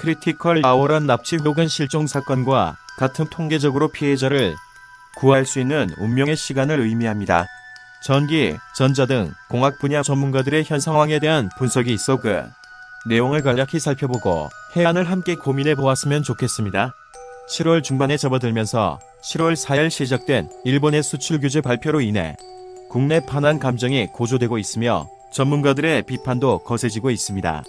크리티컬 아워란 납치 혹은 실종 사건과 같은 통계적으로 피해자를 구할 수 있는 운명의 시간을 의미합니다. 전기, 전자 등 공학 분야 전문가들의 현 상황에 대한 분석이 있어 그 내용을 간략히 살펴보고 해안을 함께 고민해 보았으면 좋겠습니다. 7월 중반에 접어들면서 7월 4일 시작된 일본의 수출 규제 발표로 인해 국내 반환 감정이 고조되고 있으며 전문가들의 비판도 거세지고 있습니다.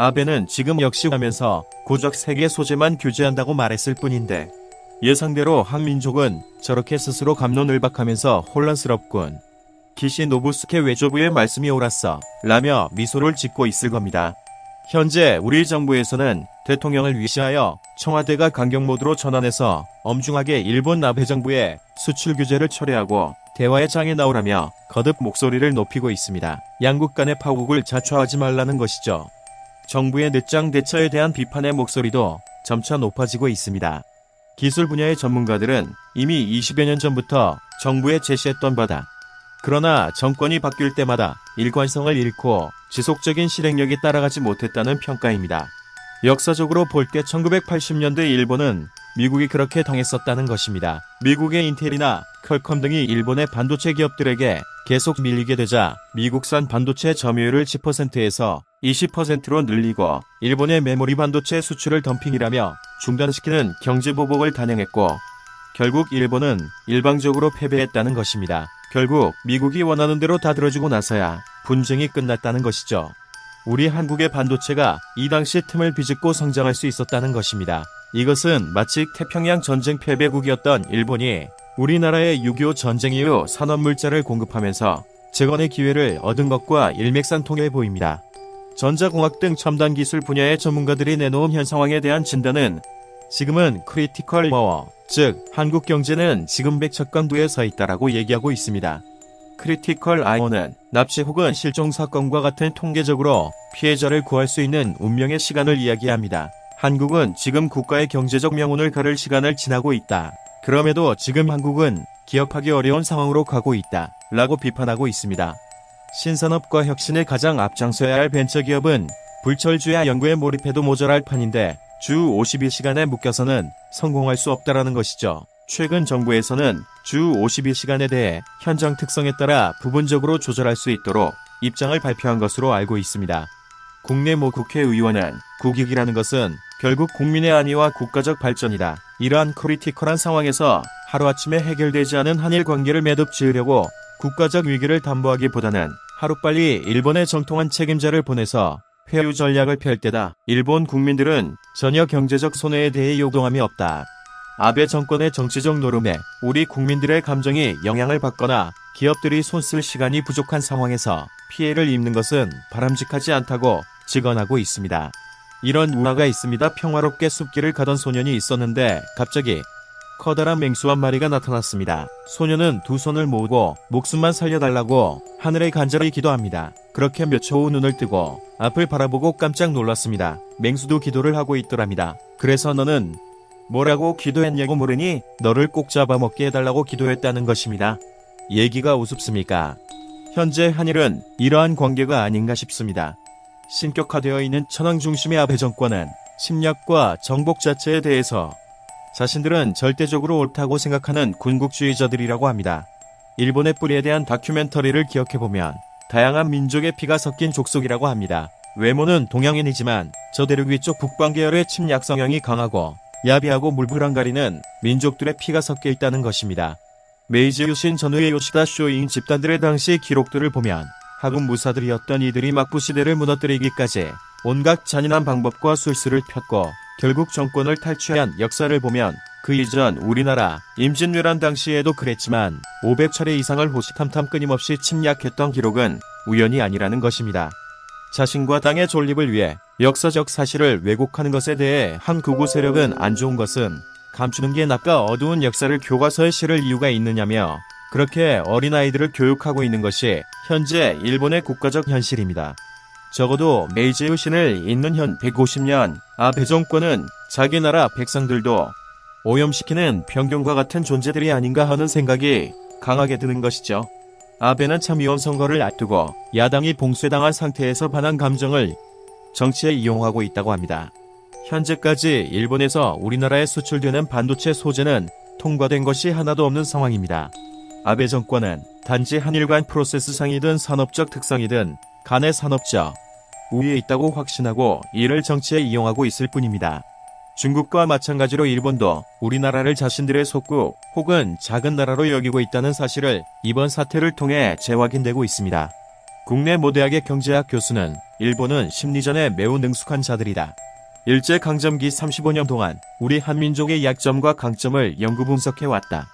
아베는 지금 역시 하면서 고작 3개 소재만 규제한다고 말했을 뿐인데 예상대로 한민족은 저렇게 스스로 갑론을박하면서 혼란스럽군. 기시 노부스케 외교부의 말씀이 옳았어 라며 미소를 짓고 있을 겁니다. 현재 우리 정부에서는 대통령을 위시하여 청와대가 강경 모드로 전환해서 엄중하게 일본 아베 정부의 수출 규제를 철회하고 대화의 장에 나오라며 거듭 목소리를 높이고 있습니다. 양국 간의 파국을 자초하지 말라는 것이죠. 정부의 늦장 대처에 대한 비판의 목소리도 점차 높아지고 있습니다. 기술 분야의 전문가들은 이미 20여 년 전부터 정부에 제시했던 바다. 그러나 정권이 바뀔 때마다 일관성을 잃고 지속적인 실행력이 따라가지 못했다는 평가입니다. 역사적으로 볼 때 1980년대 일본은 미국이 그렇게 당했었다는 것입니다. 미국의 인텔이나 퀄컴 등이 일본의 반도체 기업들에게 계속 밀리게 되자 미국산 반도체 점유율을 10%에서 20%로 늘리고 일본의 메모리 반도체 수출을 덤핑이라며 중단시키는 경제보복을 단행했고 결국 일본은 일방적으로 패배했다는 것입니다. 결국 미국이 원하는 대로 다 들어주고 나서야 분쟁이 끝났다는 것이죠. 우리 한국의 반도체가 이 당시 틈을 비집고 성장할 수 있었다는 것입니다. 이것은 마치 태평양 전쟁 패배국이었던 일본이 우리나라의 6.25 전쟁 이후 산업물자를 공급하면서 재건의 기회를 얻은 것과 일맥상통해 보입니다. 전자공학 등 첨단 기술 분야의 전문가들이 내놓은 현 상황에 대한 진단은 지금은 크리티컬 파워, 즉 한국 경제는 지금 백척강도에 서 있다라고 얘기하고 있습니다. 크리티컬 아워는 납치 혹은 실종 사건과 같은 통계적으로 피해자를 구할 수 있는 운명의 시간을 이야기합니다. 한국은 지금 국가의 경제적 명운을 가를 시간을 지나고 있다. 그럼에도 지금 한국은 기업하기 어려운 상황으로 가고 있다. 라고 비판하고 있습니다. 신산업과 혁신에 가장 앞장서야 할 벤처기업은 불철주야 연구에 몰입해도 모자랄 판인데 주 52시간에 묶여서는 성공할 수 없다라는 것이죠. 최근 정부에서는 주 52시간에 대해 현장 특성에 따라 부분적으로 조절할 수 있도록 입장을 발표한 것으로 알고 있습니다. 국내 모 국회의원은 국익이라는 것은 결국 국민의 안위와 국가적 발전이다. 이러한 크리티컬한 상황에서 하루아침에 해결되지 않은 한일 관계를 매듭 지으려고 국가적 위기를 담보하기보다는 하루빨리 일본에 정통한 책임자를 보내서 회유 전략을 펼 때다. 일본 국민들은 전혀 경제적 손해에 대해 요동함이 없다. 아베 정권의 정치적 노름에 우리 국민들의 감정이 영향을 받거나 기업들이 손쓸 시간이 부족한 상황에서 피해를 입는 것은 바람직하지 않다고 직언하고 있습니다. 이런 우화가 있습니다. 평화롭게 숲길을 가던 소년이 있었는데 갑자기 커다란 맹수 한 마리가 나타났습니다. 소년은 두 손을 모으고 목숨만 살려달라고 하늘에 간절히 기도합니다. 그렇게 몇 초 후 눈을 뜨고 앞을 바라보고 깜짝 놀랐습니다. 맹수도 기도를 하고 있더랍니다. 그래서 너는 뭐라고 기도했냐고 물으니 너를 꼭 잡아먹게 해달라고 기도했다는 것입니다. 얘기가 우습습니까? 현재 한일은 이러한 관계가 아닌가 싶습니다. 신격화되어 있는 천황 중심의 아베 정권은 침략과 정복 자체에 대해서 자신들은 절대적으로 옳다고 생각하는 군국주의자들이라고 합니다. 일본의 뿌리에 대한 다큐멘터리를 기억해보면 다양한 민족의 피가 섞인 족속이라고 합니다. 외모는 동양인이지만 저 대륙 위쪽 북방 계열의 침략 성향이 강하고 야비하고 물불안가리는 민족들의 피가 섞여 있다는 것입니다. 메이지 유신 전후의 요시다 쇼잉 집단들의 당시 기록들을 보면 하급 무사들이었던 이들이 막부 시대를 무너뜨리기까지 온갖 잔인한 방법과 술수를 폈고 결국 정권을 탈취한 역사를 보면 그 이전 우리나라 임진왜란 당시에도 그랬지만 500차례 이상을 호시탐탐 끊임없이 침략했던 기록은 우연이 아니라는 것입니다. 자신과 당의 존립을 위해 역사적 사실을 왜곡하는 것에 대해 한 극우 세력은 안 좋은 것은 감추는 게 낫까 어두운 역사를 교과서에 실을 이유가 있느냐며 그렇게 어린아이들을 교육하고 있는 것이 현재 일본의 국가적 현실입니다. 적어도 메이지 유신을 잇는 현 150년 아베 정권은 자기 나라 백성들도 오염시키는 병균과 같은 존재들이 아닌가 하는 생각이 강하게 드는 것이죠. 아베는 참의원 선거를 앞두고 야당이 봉쇄당한 상태에서 반한 감정을 정치에 이용하고 있다고 합니다. 현재까지 일본에서 우리나라에 수출되는 반도체 소재는 통과된 것이 하나도 없는 상황입니다. 아베 정권은 단지 한일 간 프로세스상이든 산업적 특성이든 간의 산업적 우위에 있다고 확신하고 이를 정치에 이용하고 있을 뿐입니다. 중국과 마찬가지로 일본도 우리나라를 자신들의 속국 혹은 작은 나라로 여기고 있다는 사실을 이번 사태를 통해 재확인되고 있습니다. 국내 모 대학의 경제학 교수는 일본은 심리전에 매우 능숙한 자들이다. 일제강점기 35년 동안 우리 한민족의 약점과 강점을 연구 분석해왔다.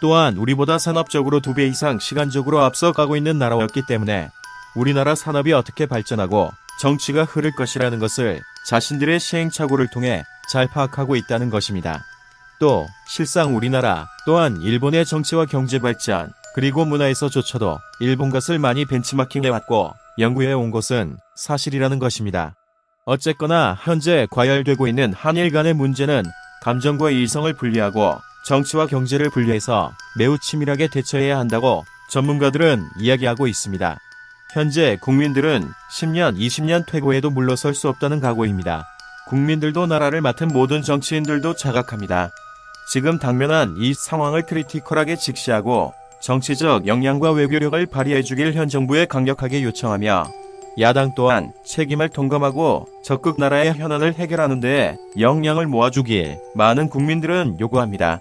또한 우리보다 산업적으로 2배 이상 시간적으로 앞서가고 있는 나라였기 때문에 우리나라 산업이 어떻게 발전하고 정치가 흐를 것이라는 것을 자신들의 시행착오를 통해 잘 파악하고 있다는 것입니다. 또 실상 우리나라 또한 일본의 정치와 경제 발전 그리고 문화에서조차도 일본 것을 많이 벤치마킹해왔고 연구해온 것은 사실이라는 것입니다. 어쨌거나 현재 과열되고 있는 한일 간의 문제는 감정과 이성을 분리하고 정치와 경제를 분리해서 매우 치밀하게 대처해야 한다고 전문가들은 이야기하고 있습니다. 현재 국민들은 10년, 20년 퇴고해도 물러설 수 없다는 각오입니다. 국민들도 나라를 맡은 모든 정치인들도 자각합니다. 지금 당면한 이 상황을 크리티컬하게 직시하고 정치적 역량과 외교력을 발휘해주길 현 정부에 강력하게 요청하며 야당 또한 책임을 통감하고 적극 나라의 현안을 해결하는 데 역량을 모아주길 많은 국민들은 요구합니다.